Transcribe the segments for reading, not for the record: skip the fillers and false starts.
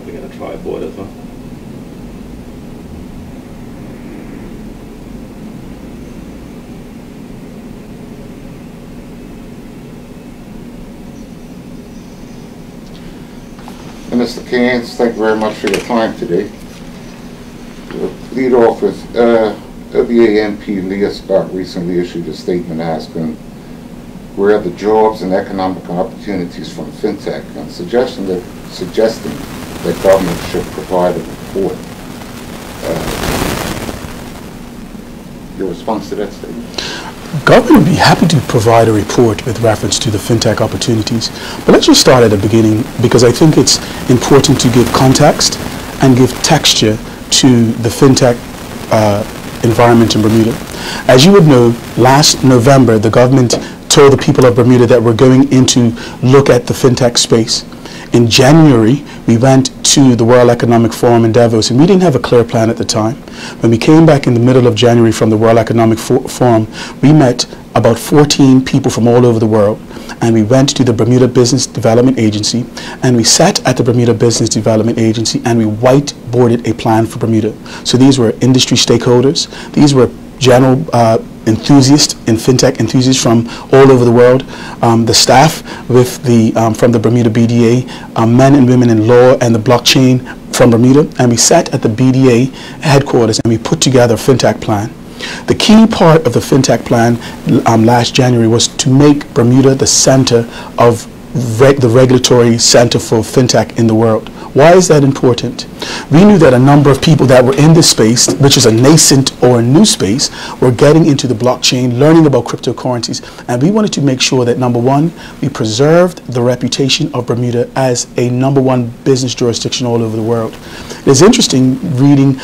having a tripod as well. And Mr. Caines, thank you very much for your time today. We'll lead off with OBA MP Leah Scott recently issued a statement asking where are the jobs and economic opportunities from Fintech, and suggesting that government should provide a report. Your response to that statement? Government would be happy to provide a report with reference to the Fintech opportunities. But let's just start at the beginning, because I think it's important to give context and give texture to the Fintech environment in Bermuda. As you would know, last November, the government told the people of Bermuda that we're going in to look at the Fintech space. In January, we went to the World Economic Forum in Davos, and we didn't have a clear plan at the time. When we came back in the middle of January from the World Economic Forum, we met about 14 people from all over the world, and we went to the Bermuda Business Development Agency, and we sat at the Bermuda Business Development Agency, and we whiteboarded a plan for Bermuda. So these were industry stakeholders, these were general enthusiasts and Fintech enthusiasts from all over the world, the staff with from the Bermuda BDA, men and women in law and the blockchain from Bermuda, and we sat at the BDA headquarters and we put together a Fintech plan. The key part of the Fintech plan last January was to make Bermuda the center of the regulatory center for Fintech in the world. Why is that important? We knew that a number of people that were in this space, which is a nascent or a new space, were getting into the blockchain, learning about cryptocurrencies, and we wanted to make sure that, number one, we preserved the reputation of Bermuda as a #1 business jurisdiction all over the world. It's interesting reading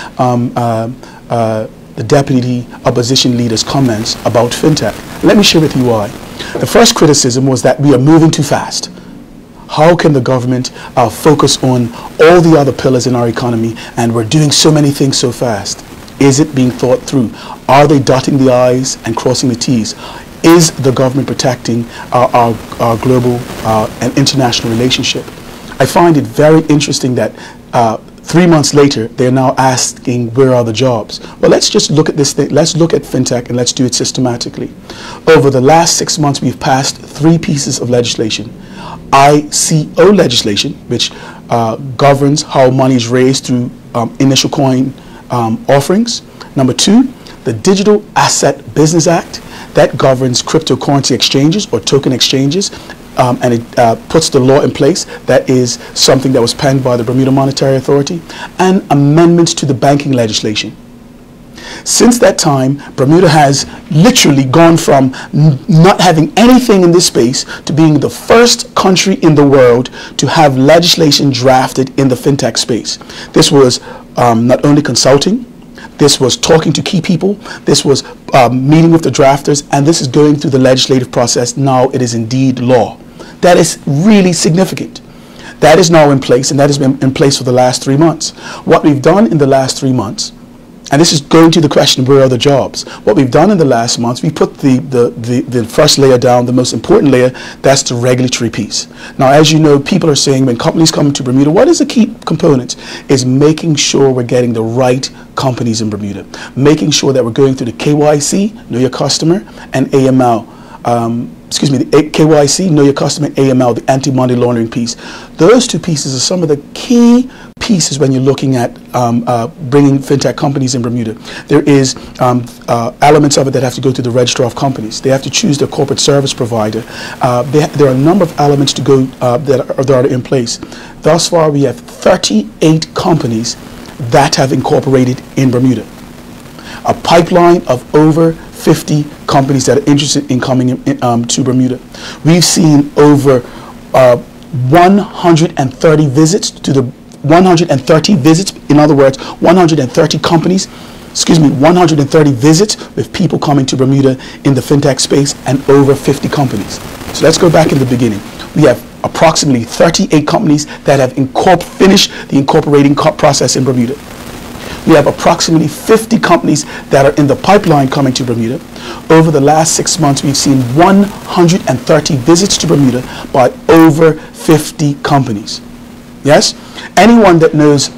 the deputy opposition leader's comments about Fintech. Let me share with you why. The first criticism was that we are moving too fast. How can the government focus on all the other pillars in our economy, and we're doing so many things so fast? Is it being thought through? Are they dotting the I's and crossing the T's? Is the government protecting our global and international relationship? I find it very interesting that 3 months later, they're now asking, where are the jobs? Well, let's just look at this thing. Let's look at Fintech and let's do it systematically. Over the last 6 months, we've passed 3 pieces of legislation. ICO legislation, which governs how money is raised through initial coin offerings. Number 2, the Digital Asset Business Act, that governs cryptocurrency exchanges or token exchanges. And it puts the law in place. That is something that was penned by the Bermuda Monetary Authority, and amendments to the banking legislation. Since that time, Bermuda has literally gone from not having anything in this space to being the first country in the world to have legislation drafted in the Fintech space. This was not only consulting, this was talking to key people, this was meeting with the drafters, and this is going through the legislative process. Now it is indeed law. That is really significant. That is now in place, and that has been in place for the last 3 months. What we've done in the last 3 months, and this is going to the question, where are the jobs? What we've done in the last months, we put the first layer down, the most important layer, that's the regulatory piece. Now, as you know, people are saying when companies come to Bermuda, what is the key component? Is making sure we're getting the right companies in Bermuda, making sure that we're going through the KYC, Know Your Customer, and AML. The KYC, Know Your Customer, AML, the anti-money laundering piece. Those 2 pieces are some of the key pieces when you're looking at bringing Fintech companies in Bermuda. There is elements of it that have to go to the registrar of companies. They have to choose their corporate service provider. There are a number of elements to go that are in place. Thus far, we have 38 companies that have incorporated in Bermuda. A pipeline of over 50 companies that are interested in coming to Bermuda. We've seen over 130 visits to the 130 visits, in other words, 130 companies, 130 visits with people coming to Bermuda in the Fintech space, and over 50 companies. So let's go back in the beginning. We have approximately 38 companies that have finished the incorporating process in Bermuda. We have approximately 50 companies that are in the pipeline coming to Bermuda. Over the last 6 months, we've seen 130 visits to Bermuda by over 50 companies. Yes? Anyone that knows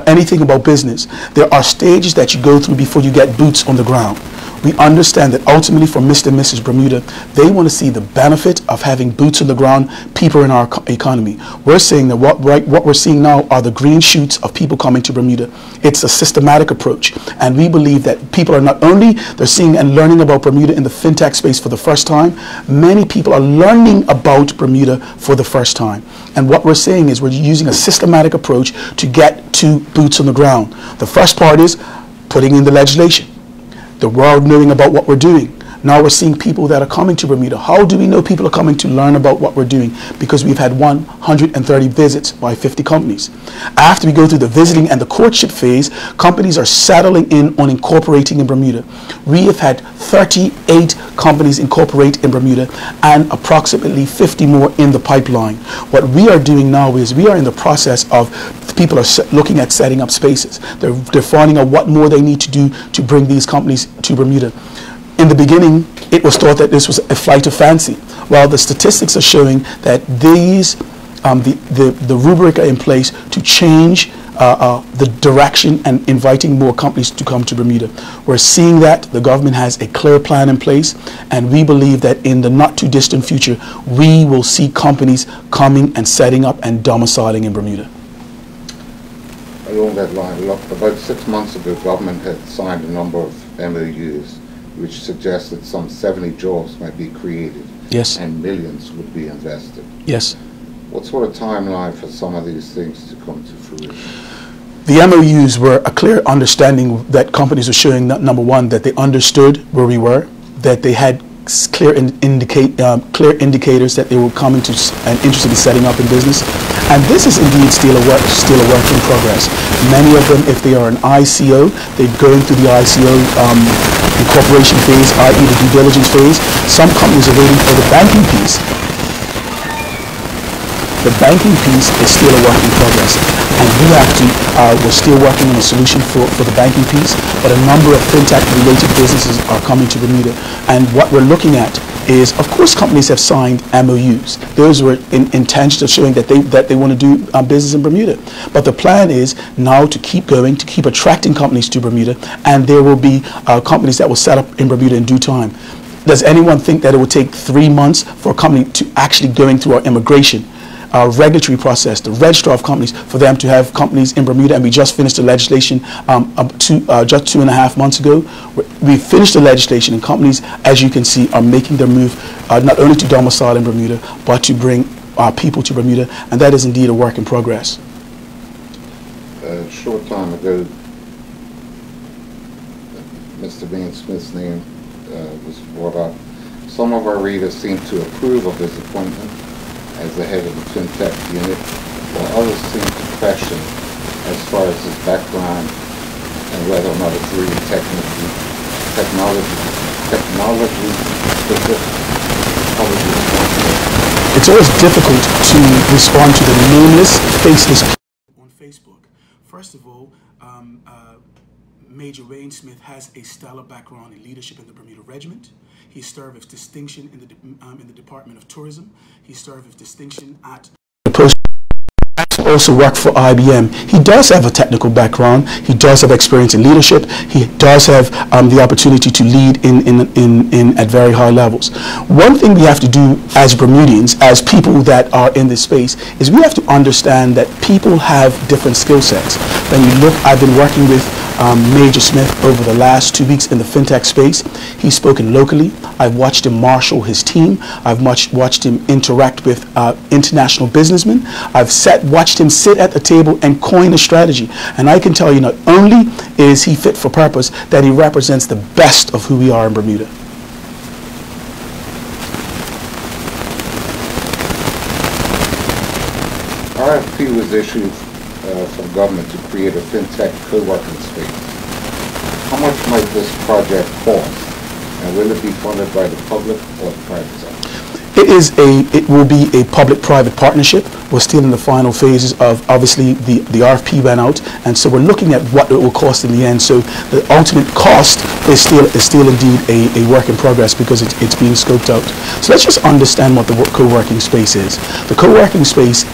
anything about business, there are stages that you go through before you get boots on the ground. We understand that ultimately for Mr. and Mrs. Bermuda, they want to see the benefit of having boots on the ground, people in our economy. We're saying that what we're seeing now are the green shoots of people coming to Bermuda. It's a systematic approach. And we believe that people are not only, they're seeing and learning about Bermuda in the fintech space for the first time, many people are learning about Bermuda for the first time. And what we're saying is we're using a systematic approach to get to boots on the ground. The first part is putting in the legislation. The world knowing about what we're doing. Now we're seeing people that are coming to Bermuda. How do we know people are coming to learn about what we're doing? Because we've had 130 visits by 50 companies. After we go through the visiting and the courtship phase, companies are settling in on incorporating in Bermuda. We have had 38 companies incorporate in Bermuda and approximately 50 more in the pipeline. What we are doing now is we are in the process of people are looking at setting up spaces. They're finding out what more they need to do to bring these companies to Bermuda. In the beginning, it was thought that this was a flight of fancy. Well, the statistics are showing that these, the rubric are in place to change the direction and inviting more companies to come to Bermuda. We're seeing that the government has a clear plan in place, and we believe that in the not too distant future, we will see companies coming and setting up and domiciling in Bermuda. Along that line, about 6 months ago, government had signed a number of MOUs which suggested some 70 jobs might be created. Yes. And millions would be invested. Yes. What sort of timeline for some of these things to come to fruition? The MOUs were a clear understanding that companies were showing that, number one, that they understood where we were, that they had clear indicators that they were coming to and interested in setting up in business. And this is indeed still a work in progress. Many of them, if they are an ICO, they're going through the ICO incorporation phase, i.e. the due diligence phase. Some companies are waiting for the banking piece. The banking piece is still a work in progress, and we have to, we're still working on a solution for the banking piece, but a number of fintech related businesses are coming to Bermuda, and what we're looking at is, of course, companies have signed MOUs. Those were intentions of showing that they want to do business in Bermuda. But the plan is now to keep going, to keep attracting companies to Bermuda, and there will be companies that will set up in Bermuda in due time. Does anyone think that it would take 3 months for a company to actually going through our immigration regulatory process, the registrar of companies, for them to have companies in Bermuda? And we just finished the legislation just 2.5 months ago. We finished the legislation, and companies, as you can see, are making their move not only to domicile in Bermuda, but to bring people to Bermuda, and that is indeed a work in progress. A short time ago, Mr. Bean Smith's name was brought up. Some of our readers seem to approve of his appointment as the head of the Fintech unit, while others seem to question as far as his background and whether or not it's really technology specific. It's always difficult to respond to the nameless, faceless on Facebook. First of all, Major Wayne Smith has a stellar background in leadership in the Bermuda Regiment. He served with distinction in the Department of Tourism. He served with distinction at the post. Also worked for IBM. He does have a technical background. He does have experience in leadership. He does have the opportunity to lead at very high levels. One thing we have to do as Bermudians, as people that are in this space, is we have to understand that people have different skill sets. When you look, I've been working with Major Smith over the last 2 weeks in the fintech space. He's spoken locally. I've watched him marshal his team. I've watched him interact with international businessmen. I've watched him sit at the table and coin a strategy. And I can tell you, not only is he fit for purpose, that he represents the best of who we are in Bermuda. RFP was issued from government to create a fintech co-working space. How much might this project cost, and will it be funded by the public or the private sector? It will be a public-private partnership. We're still in the final phases of, obviously, the RFP went out, and so we're looking at what it will cost in the end. So the ultimate cost is still indeed a work in progress, because it's being scoped out. So let's just understand what the co-working space is. The co-working space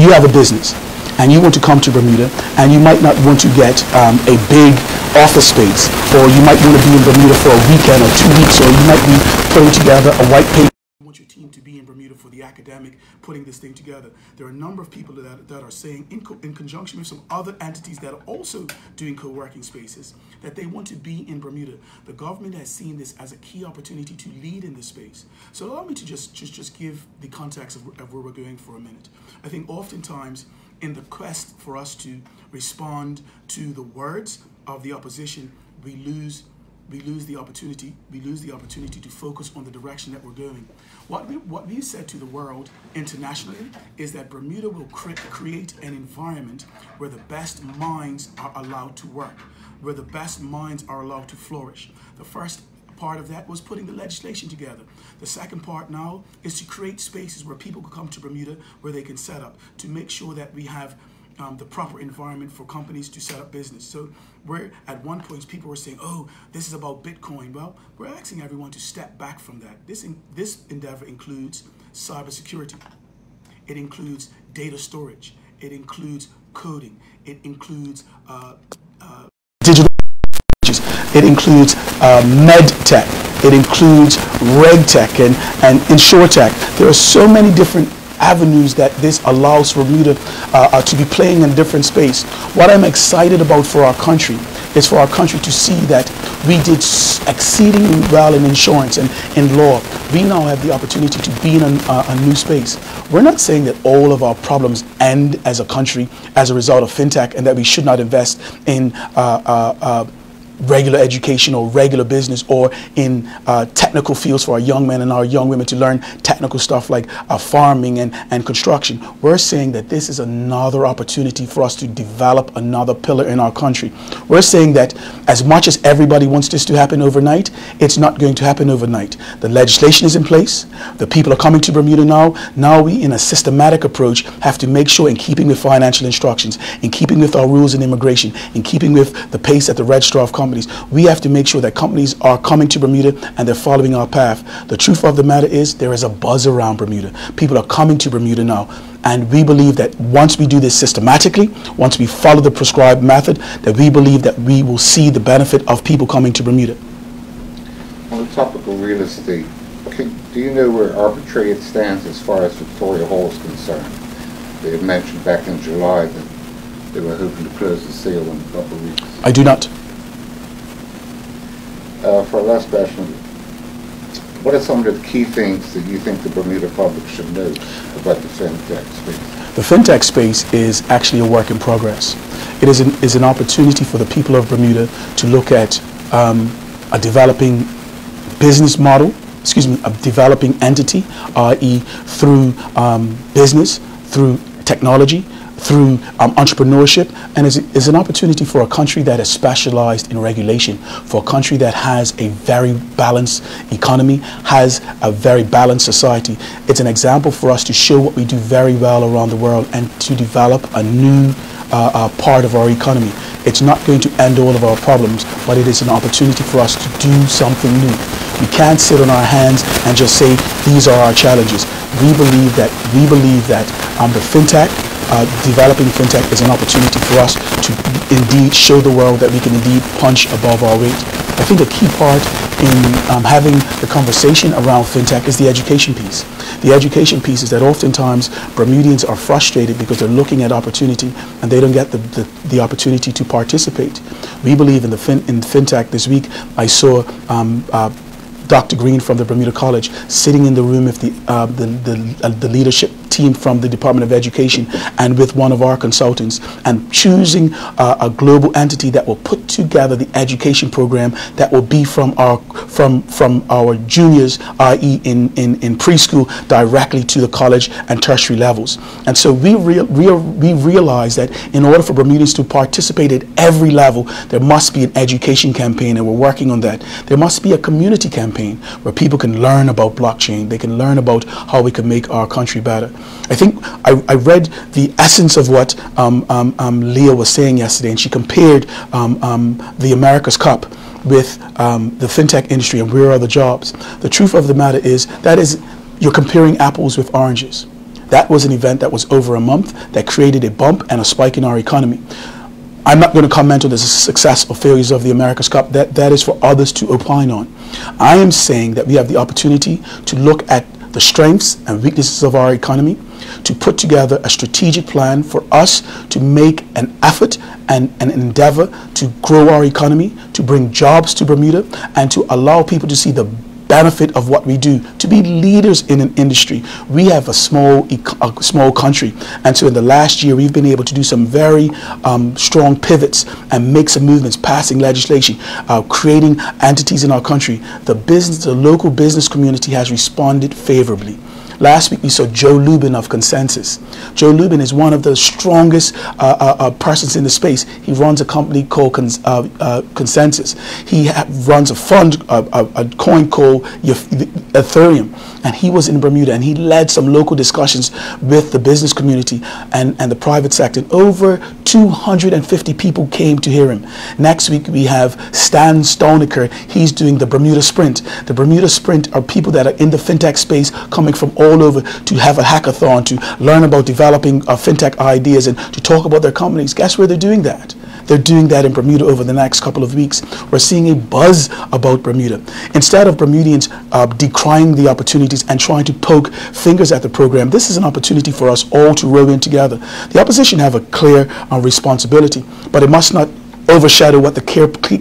you have a business and you want to come to Bermuda, and you might not want to get a big office space, or you might want to be in Bermuda for a weekend or 2 weeks, or you might be putting together a white paper. You want your team to be in Bermuda for the academic, putting this thing together. There are a number of people that are saying, in conjunction with some other entities that are also doing co-working spaces, that they want to be in Bermuda. The government has seen this as a key opportunity to lead in this space. So allow me to just give the context of where we're going for a minute. I think oftentimes, in the quest for us to respond to the words of the opposition, we lose the opportunity to focus on the direction that we're going. What we've said to the world internationally is that Bermuda will create an environment where the best minds are allowed to work, where the best minds are allowed to flourish. The first part of that was putting the legislation together. The second part now is to create spaces where people can come to Bermuda, where they can set up, to make sure that we have the proper environment for companies to set up business. So where at one point people were saying, oh, this is about Bitcoin. Well, we're asking everyone to step back from that. This endeavor includes cybersecurity. It includes data storage. It includes coding. It includes digital. It includes med tech. It includes reg tech and insure tech. There are so many different avenues that this allows for Bermuda to be playing in a different space. What I'm excited about for our country is for our country to see that we did exceedingly well in insurance and in law. We now have the opportunity to be in a new space. We're not saying that all of our problems end as a country as a result of fintech and that we should not invest in regular education or regular business or in technical fields for our young men and our young women to learn technical stuff like farming and construction. We're saying that this is another opportunity for us to develop another pillar in our country. We're saying that as much as everybody wants this to happen overnight, it's not going to happen overnight. The legislation is in place. The people are coming to Bermuda now. Now we, in a systematic approach, have to make sure, in keeping with financial instructions, in keeping with our rules in immigration, in keeping with the pace at the Registrar of Companies, we have to make sure that companies are coming to Bermuda and they're following our path. The truth of the matter is there is a buzz around Bermuda. People are coming to Bermuda now. And we believe that once we do this systematically, once we follow the prescribed method, that we believe that we will see the benefit of people coming to Bermuda. On the topic of real estate, do you know where Arbitrate stands as far as Victoria Hall is concerned? They had mentioned back in July that they were hoping to close the sale in a couple of weeks. I do not. For our last question, what are some of the key things that you think the Bermuda public should know about the fintech space? The fintech space is actually a work in progress. It is an opportunity for the people of Bermuda to look at a developing business model, a developing entity, i.e. through business, through technology, through entrepreneurship, and is an opportunity for a country that is specialized in regulation, for a country that has a very balanced economy, has a very balanced society. It's an example for us to show what we do very well around the world and to develop a new part of our economy. It's not going to end all of our problems, but it is an opportunity for us to do something new. We can't sit on our hands and just say these are our challenges. We believe that the fintech, developing fintech is an opportunity for us to indeed show the world that we can indeed punch above our weight. I think a key part in having the conversation around fintech is the education piece. The education piece is that oftentimes Bermudians are frustrated because they're looking at opportunity and they don't get the opportunity to participate. We believe in fintech. This week I saw Dr. Green from the Bermuda College sitting in the room with the leadership team from the Department of Education and with one of our consultants, and choosing a global entity that will put together the education program that will be from our juniors, i.e. in preschool, directly to the college and tertiary levels. And so we realize that in order for Bermudians to participate at every level, there must be an education campaign, and we're working on that. There must be a community campaign where people can learn about blockchain, they can learn about how we can make our country better. I think I read the essence of what Leah was saying yesterday, and she compared the America's Cup with the fintech industry and where are the jobs. The truth of the matter is you're comparing apples with oranges. That was an event that was over a month that created a bump and a spike in our economy. I'm not going to comment on the success or failures of the America's Cup. That is for others to opine on. I am saying that we have the opportunity to look at the strengths and weaknesses of our economy, to put together a strategic plan for us to make an effort and an endeavor to grow our economy, to bring jobs to Bermuda, and to allow people to see the benefit of what we do, to be leaders in an industry. We have a small country, and so in the last year we've been able to do some very strong pivots and make some movements, passing legislation, creating entities in our country. The local business community has responded favorably. Last week we saw Joe Lubin of Consensus. Joe Lubin is one of the strongest persons in the space. He runs a company called Consensus. He runs a fund, a coin called Ethereum. And he was in Bermuda, and he led some local discussions with the business community and the private sector. And over 250 people came to hear him. Next week we have Stan Stonecker. He's doing the Bermuda Sprint. The Bermuda Sprint are people that are in the fintech space coming from all over to have a hackathon, to learn about developing fintech ideas and to talk about their companies. Guess where they're doing that? They're doing that in Bermuda over the next couple of weeks. We're seeing a buzz about Bermuda. Instead of Bermudians decrying the opportunities and trying to poke fingers at the program, this is an opportunity for us all to row in together. The opposition have a clear responsibility, but it must not overshadow what the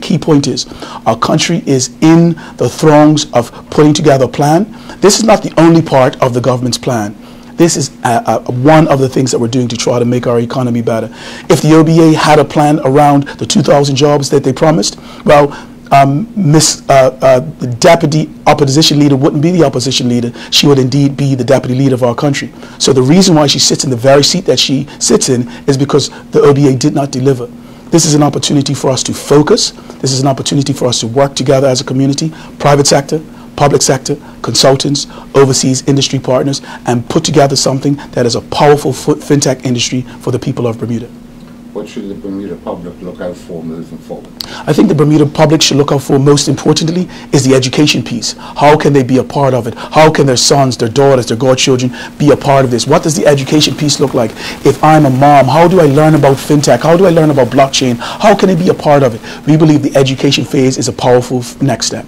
key point is. Our country is in the throes of putting together a plan. This is not the only part of the government's plan. This is one of the things that we're doing to try to make our economy better. If the OBA had a plan around the 2,000 jobs that they promised, well, the deputy opposition leader wouldn't be the opposition leader. She would indeed be the deputy leader of our country. So the reason why she sits in the very seat that she sits in is because the OBA did not deliver. This is an opportunity for us to focus. This is an opportunity for us to work together as a community, private sector, public sector, consultants, overseas industry partners, and put together something that is a powerful fintech industry for the people of Bermuda. What should the Bermuda public look out for moving forward? I think the Bermuda public should look out for, most importantly, is the education piece. How can they be a part of it? How can their sons, their daughters, their godchildren be a part of this? What does the education piece look like? If I'm a mom, how do I learn about fintech? How do I learn about blockchain? How can I be a part of it? We believe the education phase is a powerful next step.